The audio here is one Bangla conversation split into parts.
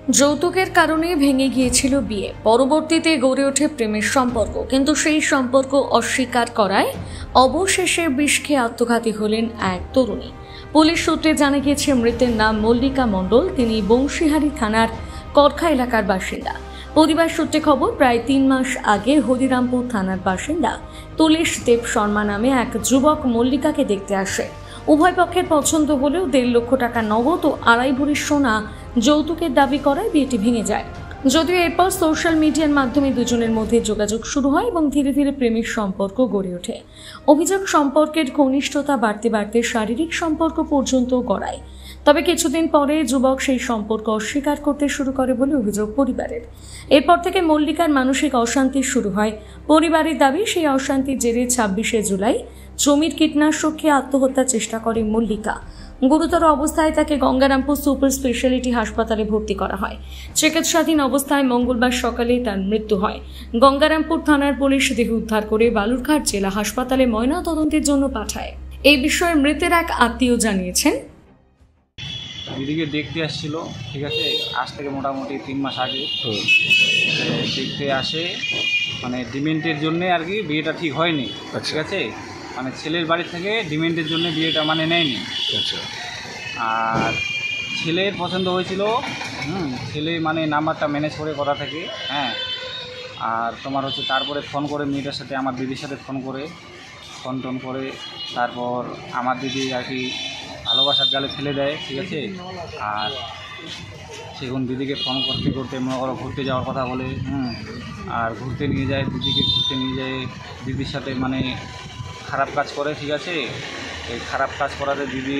যৌতুকের কারণে ভেঙে গিয়েছিল বিয়ে, পরবর্তীতে গড়ে ওঠে প্রেমের সম্পর্ক, কিন্তু সেই সম্পর্ক অস্বীকার করায় অবশেষে বিষ খেয়ে আত্মঘাতী হলেন এক তরুণী। পুলিশ সূত্রে জানা গিয়েছে মৃতের নাম মল্লিকা মণ্ডল। তিনি বংশীহারি থানার করখা এলাকার বাসিন্দা। পরিবার সূত্রে খবর, প্রায় 3 মাস আগে হরিরামপুর থানার বাসিন্দা তুলেশ দেব শর্মা নামে এক যুবক মল্লিকাকে দেখতে আসে। উভয় পক্ষের পছন্দ হলেও 1.5 লক্ষ টাকা নগদ ও 2.5 ভরি সোনা যৌতুকের দাবি করায় বিয়েটি ভেঙে যায়। যদিও এরপর সোশ্যাল মিডিয়ার মাধ্যমে দুজনের মধ্যে যোগাযোগ শুরু হয় এবং ধীরে ধীরে প্রেমের সম্পর্ক গড়ে ওঠে। অভিযোগ, সম্পর্কের ঘনিষ্ঠতা বাড়তে বাড়তে শারীরিক সম্পর্ক পর্যন্ত গড়ায়। তবে কিছুদিন পরে যুবক সেই সম্পর্ক অস্বীকার করতে শুরু করে বলে অভিযোগ পরিবারের। এরপর থেকে মল্লিকার মানসিক অশান্তি শুরু হয়। পরিবারের দাবি, সেই অশান্তির জেরে 26শে জুলাই জমির কীটনাশক খেয়ে আত্মহত্যার চেষ্টা করে মল্লিকা। গুরুতর অবস্থায় তাকে গঙ্গারামপুর সুপার স্পেশালিটি হাসপাতালে ভর্তি করা হয়। চিকিৎসাধীন অবস্থায় মঙ্গলবার সকালে তার মৃত্যু হয়। গঙ্গারামপুর থানার পুলিশ দেহ উদ্ধার করে বালুরঘাট জেলা হাসপাতালে ময়নাতদন্তের জন্য পাঠায়। এই বিষয়ে মৃতের এক আত্মীয় জানিয়েছেন, দিদিকে দেখতে আসছিল, ঠিক আছে, আজ থেকে মোটামুটি 3 মাস আগে দেখতে আসে, মানে ডিমেন্টের জন্যে আর কি বিয়েটা ঠিক হয়নি। ঠিক আছে, মানে ছেলের বাড়ি থেকে ডিমেন্টের জন্য বিয়েটা মানে নেয়নি। আচ্ছা, আর ছেলের পছন্দ হয়েছিল, ছেলে মানে নাম্বারটা ম্যানেজ করে করা থাকে। হ্যাঁ, আর তোমার হচ্ছে তারপরে ফোন করে মেয়েটার সাথে, আমার দিদির সাথে ফোন টোন করে তারপর আমার দিদি আর কি ভালোবাসার জালে ফেলে দেয়। ঠিক আছে, আর সেগুন দিদিকে ফোন করতে করতে মনে করো ঘুরতে যাওয়ার কথা বলে, আর ঘুরতে নিয়ে যায়, দিদিকে ঘুরতে নিয়ে যায়, দিদির সাথে মানে খারাপ কাজ করে। ঠিক আছে, এই খারাপ কাজ করাতে দিদি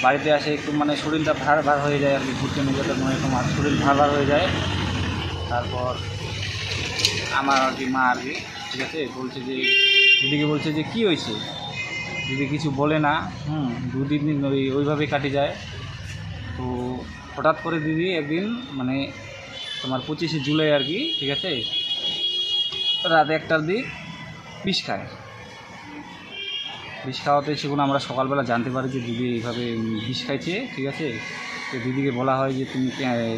বাড়িতে আসে একটু মানে শরীরটা ভার হয়ে যায় আর কি, ঘুরতে নিয়ে যেতে মানে তোমার শরীর ভার হয়ে যায়। তারপর আমার আর কি মা আর কি, ঠিক আছে, বলছে যে দিদিকে বলছে যে কী হয়েছে, দিদি কিছু বলে না। 2-3 দিন ওইভাবে কাটে যায়। তো হঠাৎ করে দিদি একদিন মানে তোমার 25শে জুলাই আর কি, ঠিক আছে, রাত 1টার দিক বিষ খায়। বিষ খাওয়াতে সেগুলো আমরা সকালবেলা জানতে পারি যে দিদি এইভাবে বিষ খাইছে। ঠিক আছে, তো দিদিকে বলা হয় যে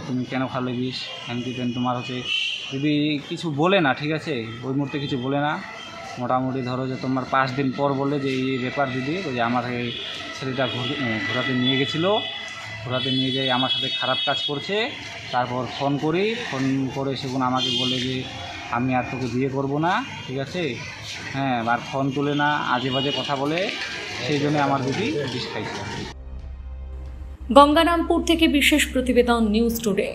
তুমি কেন খালে বিষ, তেন তোমার হচ্ছে দিদি কিছু বলে না। ঠিক আছে, ওই মুহূর্তে কিছু বলে না। মোটামুটি ধরো যে তোমার 5 দিন পর বললে যে এই ব্যাপার দিদি, ওই যে আমার এই ছেলেটা ঘোরাতে নিয়ে গেছিলো, ঘোরাতে নিয়ে যাই আমার সাথে খারাপ কাজ করছে। তারপর ফোন করে সেগুলো আমাকে বলে যে আমি আর তোকে বিয়ে করবো না। ঠিক আছে, হ্যাঁ, আর ফোন তুলে না, আজে বাজে কথা বলে, সেই জন্য আমার দিদি বিষ খাইছে। গঙ্গারামপুর থেকে বিশেষ প্রতিবেদন, নিউজ টুডে।